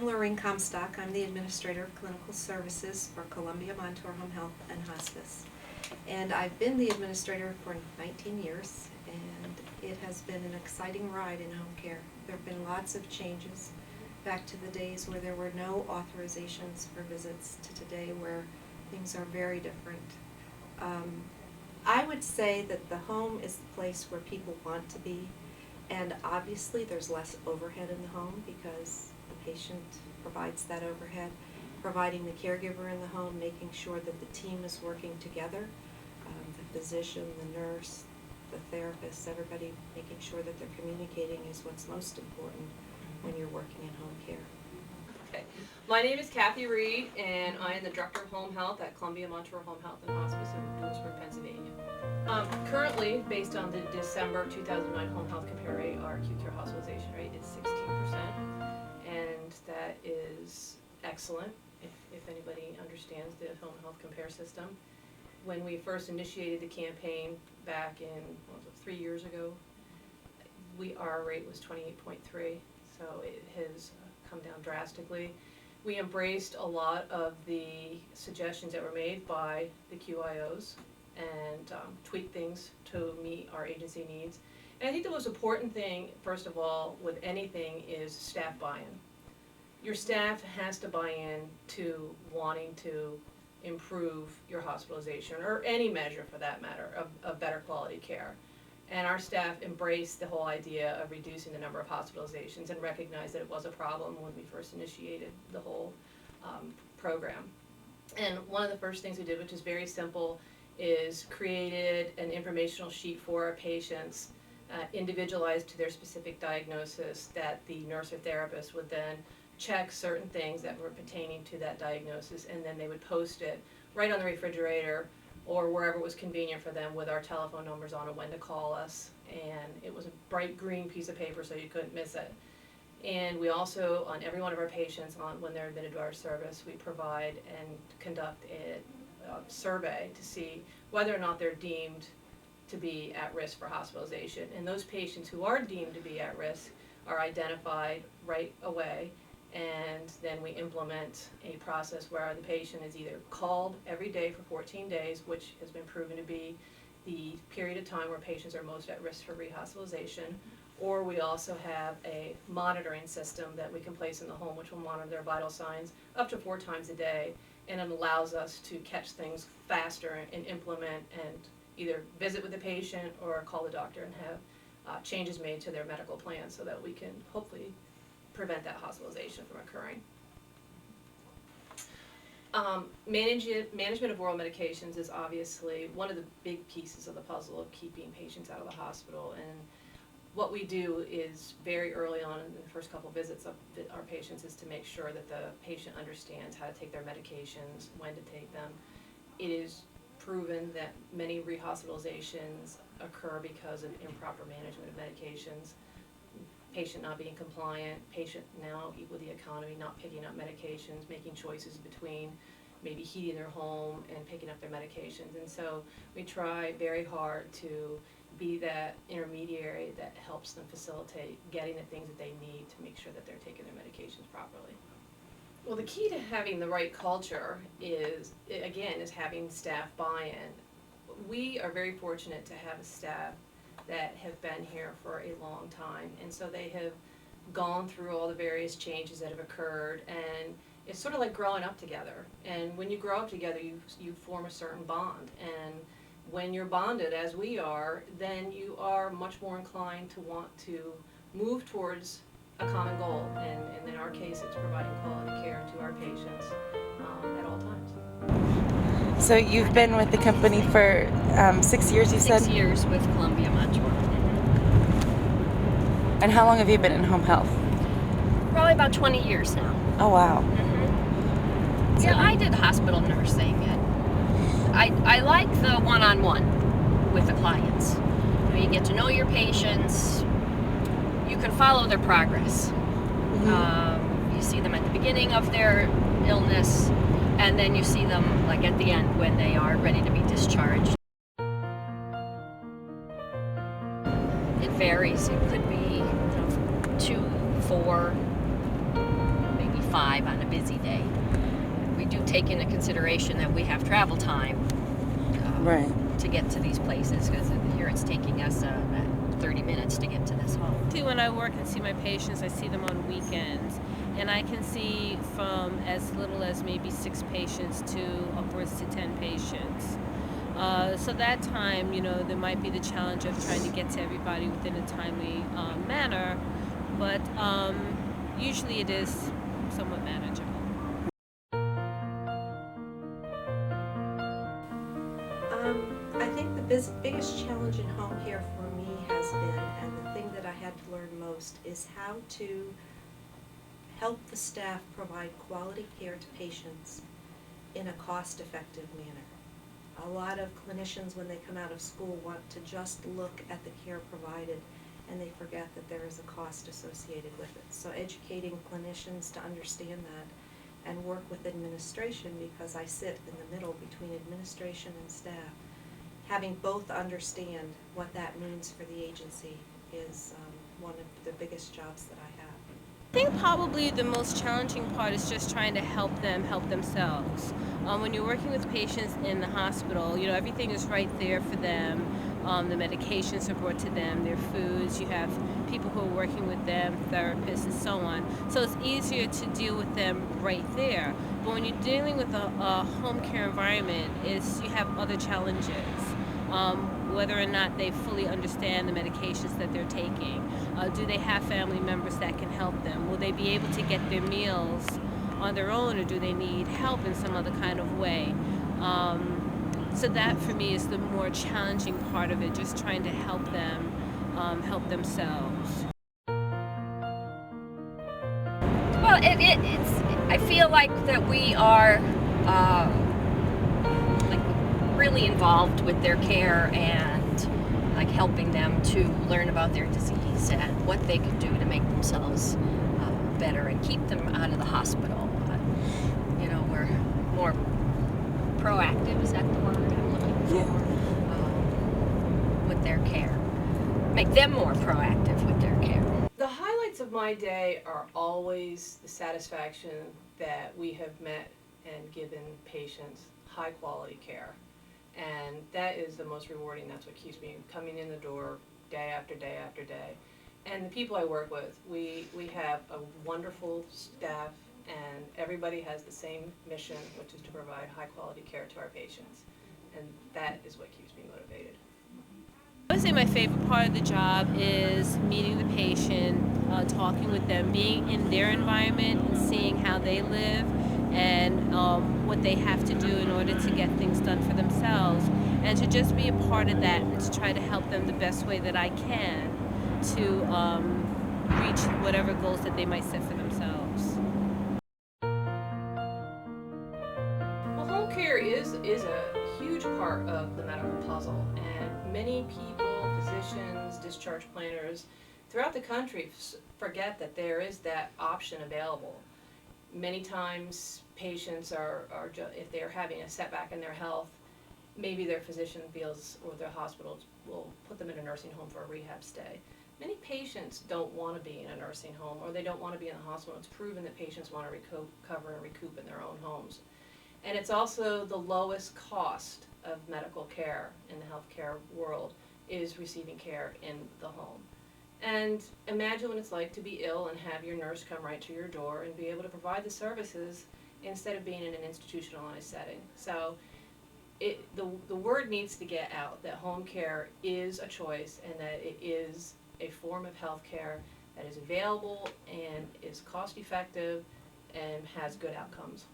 I'm Lorraine Comstock. I'm the Administrator of Clinical Services for Columbia Montour Home Health and Hospice. And I've been the administrator for 19 years, and it has been an exciting ride in home care. There have been lots of changes, back to the days where there were no authorizations for visits to today where things are very different. I would say that the home is the place where people want to be, and obviously there's less overhead in the home because the patient provides that overhead, providing the caregiver in the home, making sure that the team is working together, the physician, the nurse, the therapist, everybody making sure that they're communicating is what's most important when you're working in home care. Okay. My name is Kathy Reed, and I am the Director of Home Health at Columbia Montour Home Health and Hospice in Lewisburg, Pennsylvania. Currently, based on the December 2009 Home Health Compare Rate, our acute care hospitalization rate is 16%, and that is excellent if anybody understands the Home Health Compare system. When we first initiated the campaign back in, 3 years ago, our rate was 28.3, so it has come down drastically. We embraced a lot of the suggestions that were made by the QIOs and tweaked things to meet our agency needs. And I think the most important thing, first of all, with anything is staff buy-in. Your staff has to buy in to wanting to improve your hospitalization, or any measure for that matter, of better quality care. And our staff embraced the whole idea of reducing the number of hospitalizations and recognized that it was a problem when we first initiated the whole program. And one of the first things we did, which is very simple, is created an informational sheet for our patients, individualized to their specific diagnosis, that the nurse or therapist would then check certain things that were pertaining to that diagnosis, and then they would post it right on the refrigerator or wherever was convenient for them with our telephone numbers on it, when to call us. And it was a bright green piece of paper so you couldn't miss it. And we also, on every one of our patients, when they're admitted to our service, we provide and conduct a survey to see whether or not they're deemed to be at risk for hospitalization. And those patients who are deemed to be at risk are identified right away, and then we implement a process where the patient is either called every day for 14 days, which has been proven to be the period of time where patients are most at risk for rehospitalization, or we also have a monitoring system that we can place in the home, which will monitor their vital signs up to 4 times a day, and it allows us to catch things faster and implement and either visit with the patient or call the doctor and have changes made to their medical plan so that we can hopefully prevent that hospitalization from occurring. Management of oral medications is obviously one of the big pieces of the puzzle of keeping patients out of the hospital. And what we do is very early on in the first couple of visits of our patients is to make sure that the patient understands how to take their medications, when to take them. It is proven that many rehospitalizations occur because of improper management of medications. Patient not being compliant, patient now with the economy not picking up medications, making choices between maybe heating their home and picking up their medications. And so we try very hard to be that intermediary that helps them facilitate getting the things that they need to make sure that they're taking their medications properly. Well, the key to having the right culture is having staff buy-in. We are very fortunate to have a staff that have been here for a long time, and so they have gone through all the various changes that have occurred, and it's sort of like growing up together. And when you grow up together, you form a certain bond, and when you're bonded as we are, then you are much more inclined to want to move towards a common goal, and in our case it's providing quality care to our patients at all times. So you've been with the company for 6 years, you said? 6 years with Columbia Montour. And how long have you been in home health? Probably about 20 years now. Oh, wow. Yeah, I did hospital nursing, and I like the one-on-one with the clients. You get to know your patients. You can follow their progress. You see them at the beginning of their illness, and then you see them like at the end when they are ready to be discharged. It varies. It could be 2, 4, maybe 5 on a busy day. We do take into consideration that we have travel time Right. to get to these places, because here it's taking us 30 minutes to get to this home. When I work and see my patients, I see them on weekends, and I can see from as little as maybe 6 patients to upwards to 10 patients. So that time, there might be the challenge of trying to get to everybody within a timely manner, but usually it is somewhat manageable. I think the biggest challenge in home care for me has been, and the thing that I had to learn most, is how to help the staff provide quality care to patients in a cost-effective manner. A lot of clinicians, when they come out of school, want to just look at the care provided, and they forget that there is a cost associated with it. So educating clinicians to understand that, and work with administration, because I sit in the middle between administration and staff. Having both understand what that means for the agency is one of the biggest jobs that I have. I think probably the most challenging part is just trying to help them help themselves. When you're working with patients in the hospital, everything is right there for them. The medications are brought to them, their foods, you have people who are working with them, therapists, and so on. So it's easier to deal with them right there. But when you're dealing with a home care environment, you have other challenges. Whether or not they fully understand the medications that they're taking. Do they have family members that can help them? Will they be able to get their meals on their own, or do they need help in some other kind of way? So that for me is the more challenging part of it, just trying to help them help themselves. Well, it's. I feel like that we are really involved with their care and like helping them to learn about their disease and what they can do to make themselves better and keep them out of the hospital. We're more proactive. Is that the word I'm looking for? With their care, make them more proactive with their care. The highlights of my day are always the satisfaction that we have met and given patients high quality care. And that is the most rewarding. That's what keeps me coming in the door day after day after day. And the people I work with, we have a wonderful staff, and everybody has the same mission, which is to provide high quality care to our patients. And that is what keeps me motivated. I would say my favorite part of the job is meeting the patient, talking with them, being in their environment and seeing how they live and what they have to do in order to get things done for themselves, and to just be a part of that and to try to help them the best way that I can to reach whatever goals that they might set for themselves. Well, home care is a huge part of the medical puzzle, and many people, physicians, discharge planners throughout the country forget that there is that option available. Many times patients if they're having a setback in their health, maybe their physician feels, or their hospital will put them in a nursing home for a rehab stay. Many patients don't want to be in a nursing home, or they don't want to be in the hospital. It's proven that patients want to recover and recoup in their own homes. And it's also the lowest cost of medical care in the healthcare world is receiving care in the home. And imagine what it's like to be ill and have your nurse come right to your door and be able to provide the services instead of being in an institutionalized setting. So the word needs to get out that home care is a choice, and that it is a form of health care that is available and is cost effective and has good outcomes.